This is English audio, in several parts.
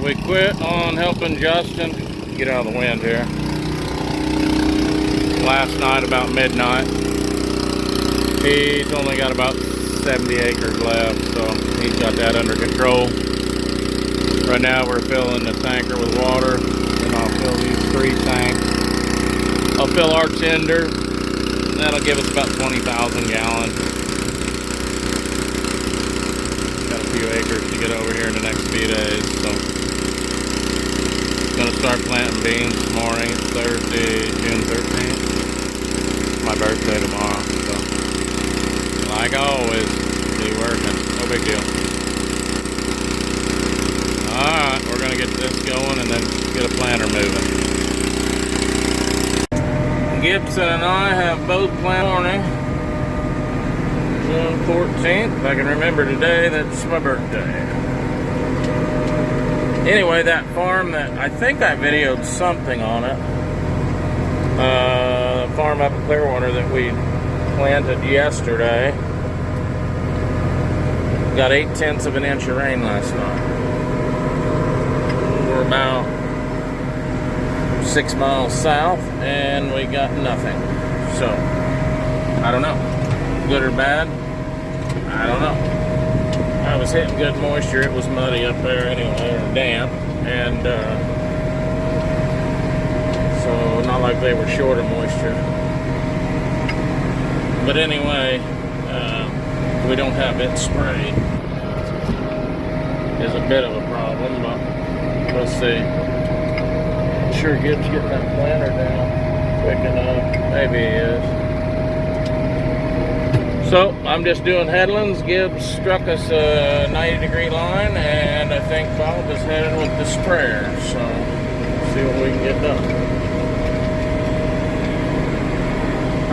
We quit on helping Justin get out of the wind here last night about midnight. He's only got about 70 acres left, so he's got that under control. Right now we're filling the tanker with water, and I'll fill these 3 tanks. I'll fill our tender, and that'll give us about 20,000 gallons. Got a few acres to get over here in the next few days, so gonna start planting beans this morning. It's Thursday, June 13th. My birthday tomorrow, so like always, be working. No big deal. Alright, we're gonna get this going and then get a planter moving. Gibson and I have both planted morning. June 14th. If I can remember today, that's my birthday. Anyway, that farm that I think I videoed something on it. Farm up in Clearwater that we planted yesterday. Got 8/10 of an inch of rain last night. We're about 6 miles south and we got nothing. So, I don't know. Good or bad? I don't know. I was hitting good moisture. It was muddy up there anyway, or damp. And so not like they were short of moisture. But anyway, we don't have it sprayed. Is a bit of a problem, but we'll see. Sure Gibbs getting that planter down quick enough. Maybe he is. So I'm just doing headlands. Gibbs struck us a 90-degree line, and I think Bob is headed with the sprayer. So see what we can get done.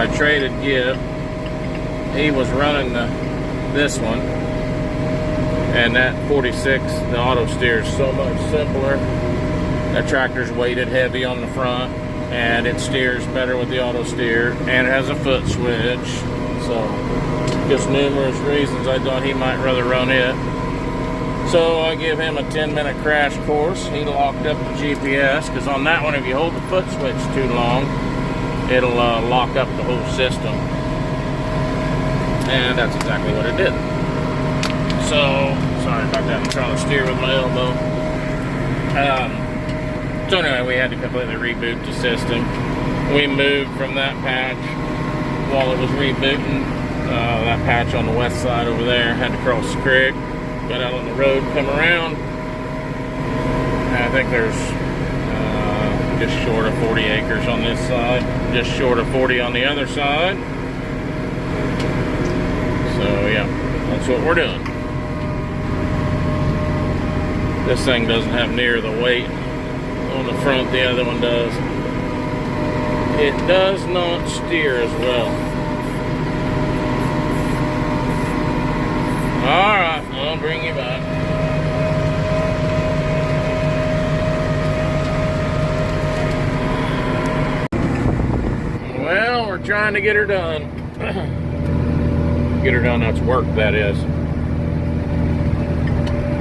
I traded Gibb. He was running this one, and that 46, the auto steer is so much simpler. That tractor's weighted heavy on the front, and it steers better with the auto steer, and it has a foot switch. So just numerous reasons I thought he might rather run it. So I give him a 10-minute crash course. He locked up the GPS, because on that one, if you hold the foot switch too long, it'll lock up the whole system. And that's exactly what it did. So, sorry about that, I'm trying to steer with my elbow. So anyway, we had to completely reboot the system. We moved from that patch while it was rebooting. That patch on the west side over there, had to cross the creek, got out on the road, come around. And I think there's just short of 40 acres on this side, just short of 40 on the other side. So yeah, that's what we're doing. This thing doesn't have near the weight on the front the other one does. It does not steer as well. Alright, I'll bring you back. Well, we're trying to get her done. Get her done, that's work, that is.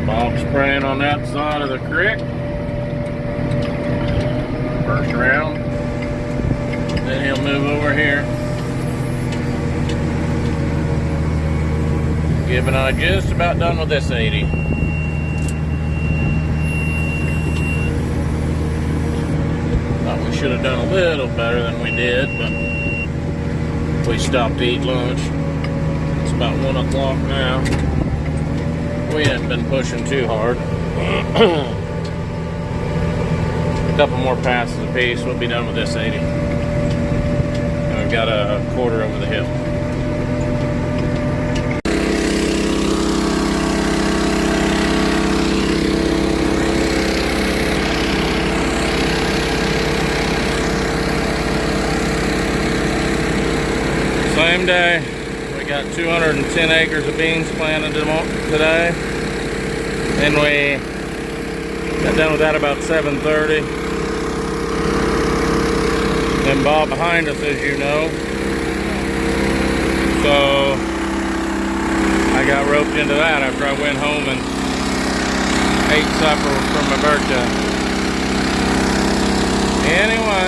Bob's spraying on that side of the creek. First round. Then he'll move over here. Gibb and I just about done with this 80. Thought we should have done a little better than we did, but we stopped to eat lunch. It's about 1 o'clock now. We haven't been pushing too hard. A couple more passes apiece, we'll be done with this 80. And we've got a quarter over the hill. Same day. We got 210 acres of beans planted today, and we got done with that about 7:30. Then Bob behind us, as you know, so I got roped into that after I went home and ate supper for my birthday. Anyway,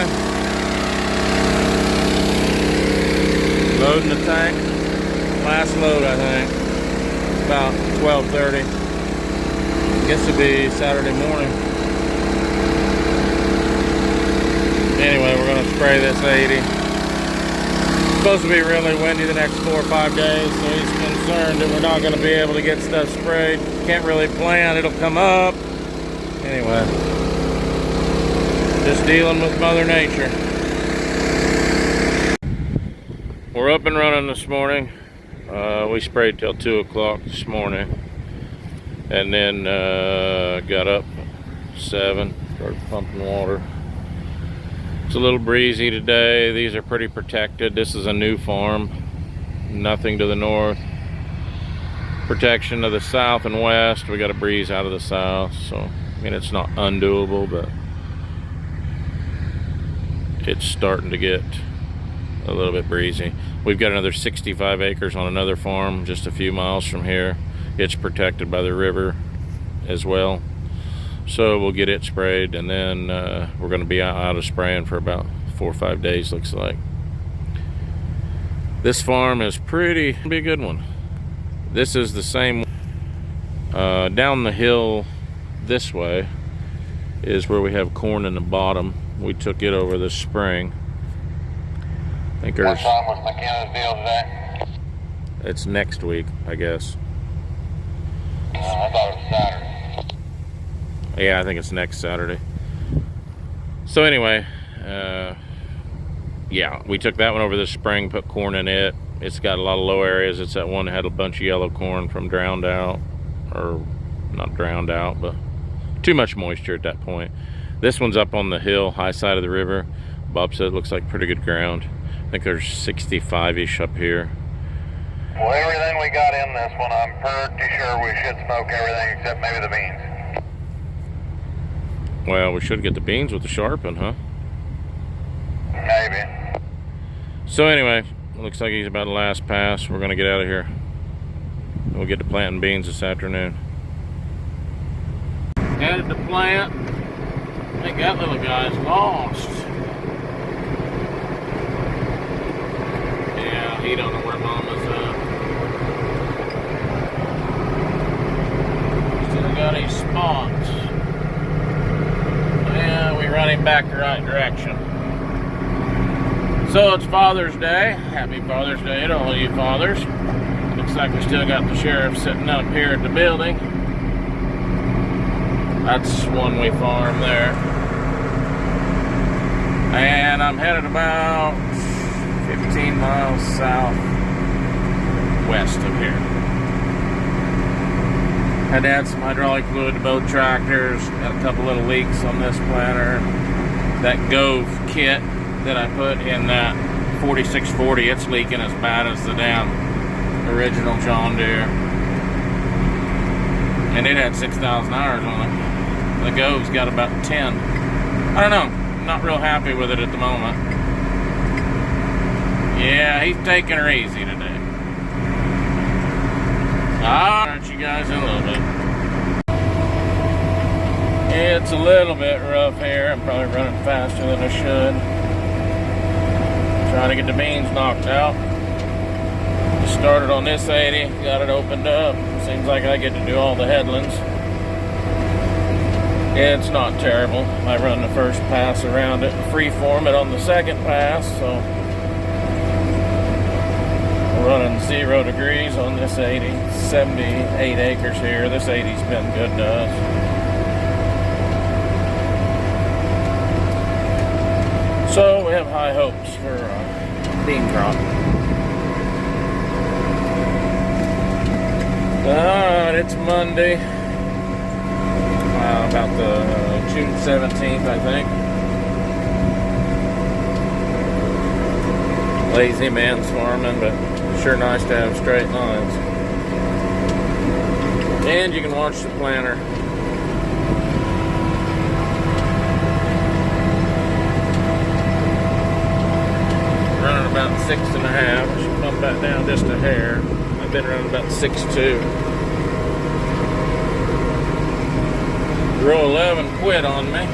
loading the tank. Last load, I think. About 12:30. Guess it'll be Saturday morning. Anyway, we're going to spray this 80. It's supposed to be really windy the next 4 or 5 days, so he's concerned that we're not going to be able to get stuff sprayed. Can't really plan, it'll come up. Anyway, just dealing with Mother Nature. We're up and running this morning. We sprayed till 2 o'clock this morning, and then got up 7, started pumping water. It's a little breezy today. These are pretty protected. This is a new farm, nothing to the north. Protection to the south and west. We got a breeze out of the south, so I mean it's not undoable, but it's starting to get a little bit breezy. We've got another 65 acres on another farm just a few miles from here. It's protected by the river as well, so we'll get it sprayed, and then we're going to be out of spraying for about 4 or 5 days, looks like. This farm is be a good one. This is the same down the hill this way is where we have corn in the bottom. We took it over this spring. I think what time was McKenna's deal today? It's next week, I guess. I thought it was Saturday. Yeah, I think it's next Saturday. So anyway, yeah, we took that one over this spring, put corn in it. It's got a lot of low areas. It's that one that had a bunch of yellow corn from drowned out, or not drowned out, but too much moisture at that point. This one's up on the hill, high side of the river. Bob said it looks like pretty good ground. I think there's 65-ish up here. Well, everything we got in this one, I'm pretty sure we should smoke everything except maybe the beans. Well, we should get the beans with the sharpen, huh? Maybe. So anyway, looks like he's about the last pass. We're going to get out of here. We'll get to planting beans this afternoon. Headed to plant. I think that little guy's lost. Yeah, he don't know where Mama's at. Still got his spots. Yeah, we run him back the right direction. So it's Father's Day. Happy Father's Day to all you fathers. Looks like we still got the sheriff sitting up here at the building. That's one we farm there. And I'm headed about 15 miles southwest of here. Had to add some hydraulic fluid to both tractors. Got a couple little leaks on this planter. That Gove kit that I put in that 4640, it's leaking as bad as the damn original John Deere. And it had 6,000 hours on it. The Gove's got about 10. I don't know. I'm not real happy with it at the moment. Yeah, he's taking her easy today. Aren't you guys in a little bit? It's a little bit rough here. I'm probably running faster than I should. Trying to get the beans knocked out. Just started on this 80, got it opened up. Seems like I get to do all the headlands. It's not terrible. I run the first pass around it and freeform it on the second pass, so we're running 0 degrees on this 80. 78 acres here. This 80's been good to us. So we have high hopes for bean crop. Alright, it's Monday. About the June 17th, I think. Lazy man's farming, but sure nice to have straight lines. And you can watch the planter. Running about 6.5. I should bump that down just a hair. I've been running about 6.2. Row 11 quit on me.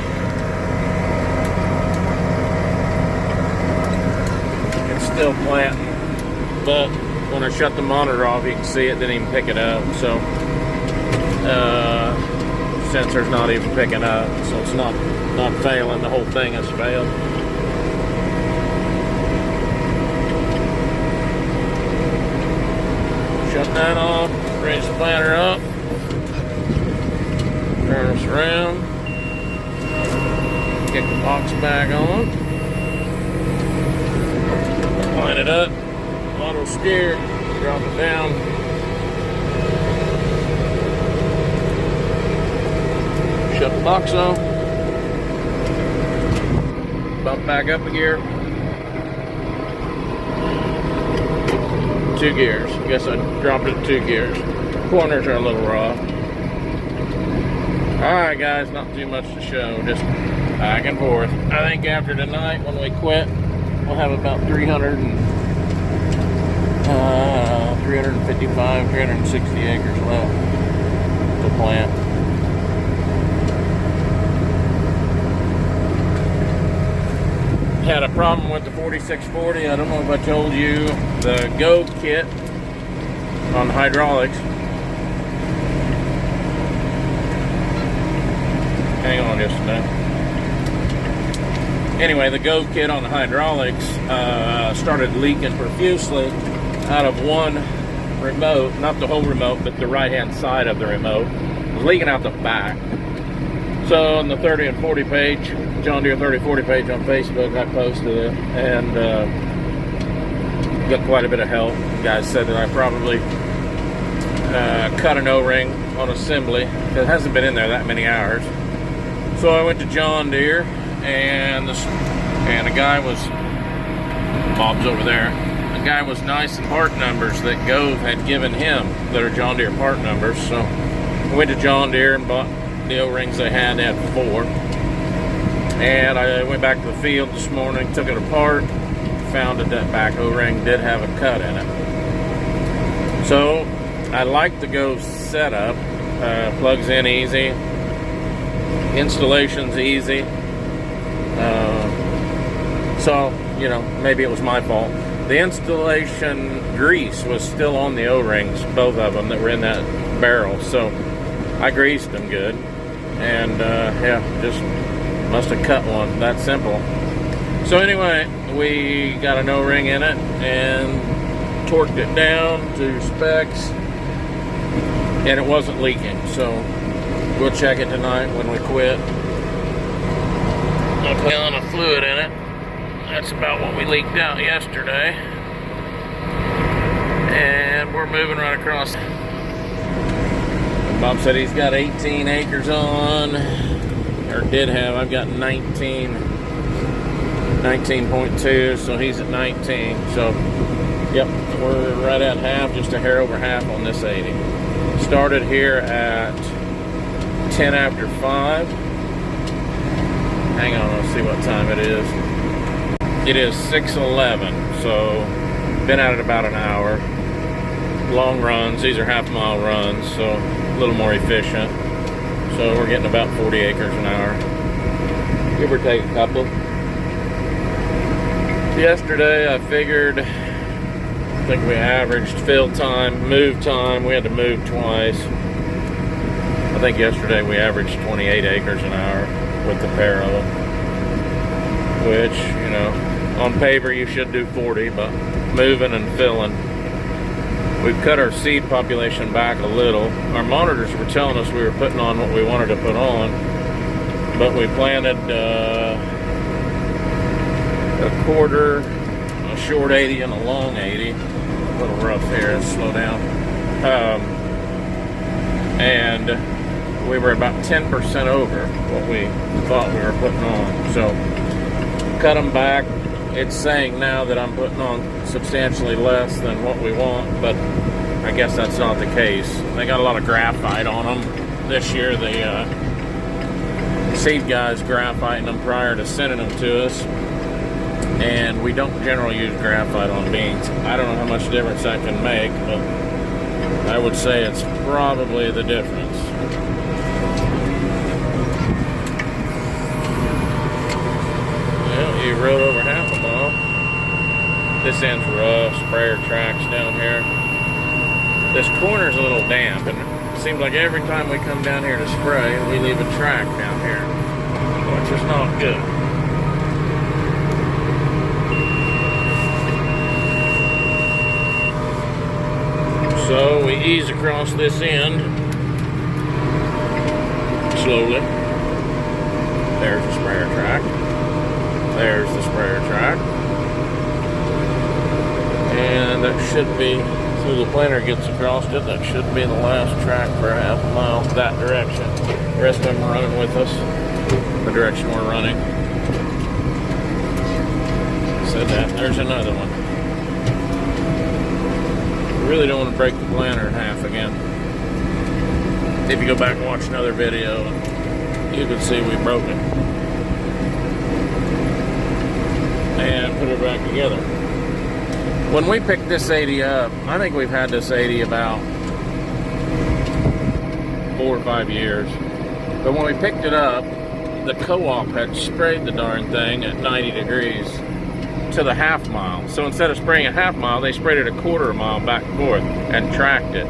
It's still planting, but when I shut the monitor off, you can see it didn't even pick it up. So sensor's not even picking up, so it's not failing. The whole thing has failed. Shut that off. Raise the planter up. Turn us around. Kick the box back on. Line it up. Auto steer. Drop it down. Shut the box off. Bump back up a gear. 2 gears. I guess I dropped it 2 gears. Corners are a little rough. Alright guys, not too much to show, just back and forth. I think after tonight, when we quit, we'll have about 355, 360 acres left to plant. Had a problem with the 4640. I don't know if I told you, the Go kit on hydraulics. Hang on just a minute. Anyway, the Go kit on the hydraulics started leaking profusely out of one remote, not the whole remote, but the right-hand side of the remote. It was leaking out the back. So on the 30 and 40 page, John Deere 3040 page on Facebook, I posted it and got quite a bit of help. The guys said that I probably cut an O-ring on assembly. It hasn't been in there that many hours. So I went to John Deere, and a guy was, Bob's over there, the guy was nice in part numbers that Gove had given him that are John Deere part numbers. So I went to John Deere and bought the O-rings they had 4. And I went back to the field this morning, took it apart, found that back O-ring did have a cut in it. So I like the Gove setup. Plugs in easy. Installation's easy. So, you know, maybe it was my fault. The installation grease was still on the O-rings, both of them that were in that barrel. So I greased them good. And yeah, just must have cut one. That simple. So anyway, we got an O-ring in it and torqued it down to specs, and it wasn't leaking. So we'll check it tonight when we quit. I'll put on a fluid in it. That's about what we leaked out yesterday. And we're moving right across. Bob said he's got 18 acres on, or did have. I've got 19.2, so he's at 19. So, yep, we're right at half, just a hair over half on this 80. Started here at 10 after 5. Hang on, let's see what time it is. It is 6:11, so been at it about an hour. Long runs, these are half-mile runs, so a little more efficient. So we're getting about 40 acres an hour, give or take a couple. Yesterday I figured, I think we averaged fill time, move time. We had to move twice. I think yesterday we averaged 28 acres an hour with the pair of them, which, you know, on paper you should do 40, but moving and filling. We've cut our seed population back a little. Our monitors were telling us we were putting on what we wanted to put on, but we planted a quarter, a short 80 and a long 80. A little rough here, let's slow down. And we were about 10% over what we thought we were putting on. So cut them back. It's saying now that I'm putting on substantially less than what we want, but I guess that's not the case. They got a lot of graphite on them this year. The seed guys graphiting them prior to sending them to us, and we don't generally use graphite on beans. I don't know how much difference that can make, but I would say it's probably the difference. This end's rough, sprayer tracks down here. This corner's a little damp, and it seems like every time we come down here to spray, we leave a track down here, which is not good. So we ease across this end slowly. There's the sprayer track. There's the sprayer track. And that should be, through the planter gets across it, that should be the last track for a half a mile that direction. The rest of them are running with us, the direction we're running. Said that. There's another one. We really don't want to break the planter in half again. If you go back and watch another video, you can see we broke it. And put it back together. When we picked this 80 up, I think we've had this 80 about 4 or 5 years. But when we picked it up, the co-op had sprayed the darn thing at 90 degrees to the half mile. So instead of spraying a half mile, they sprayed it a quarter mile back and forth and tracked it.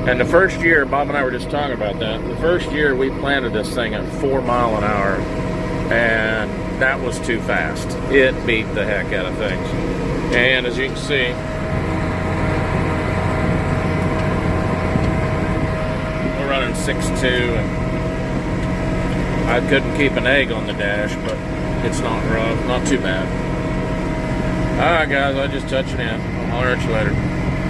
And the first year, Bob and I were just talking about that, the first year we planted this thing at 4 miles an hour, and that was too fast. It beat the heck out of things. And as you can see, we're running 6.2, and I couldn't keep an egg on the dash, but it's not rough, not too bad. Alright guys, I'll just touch it in. I'll holler at you later.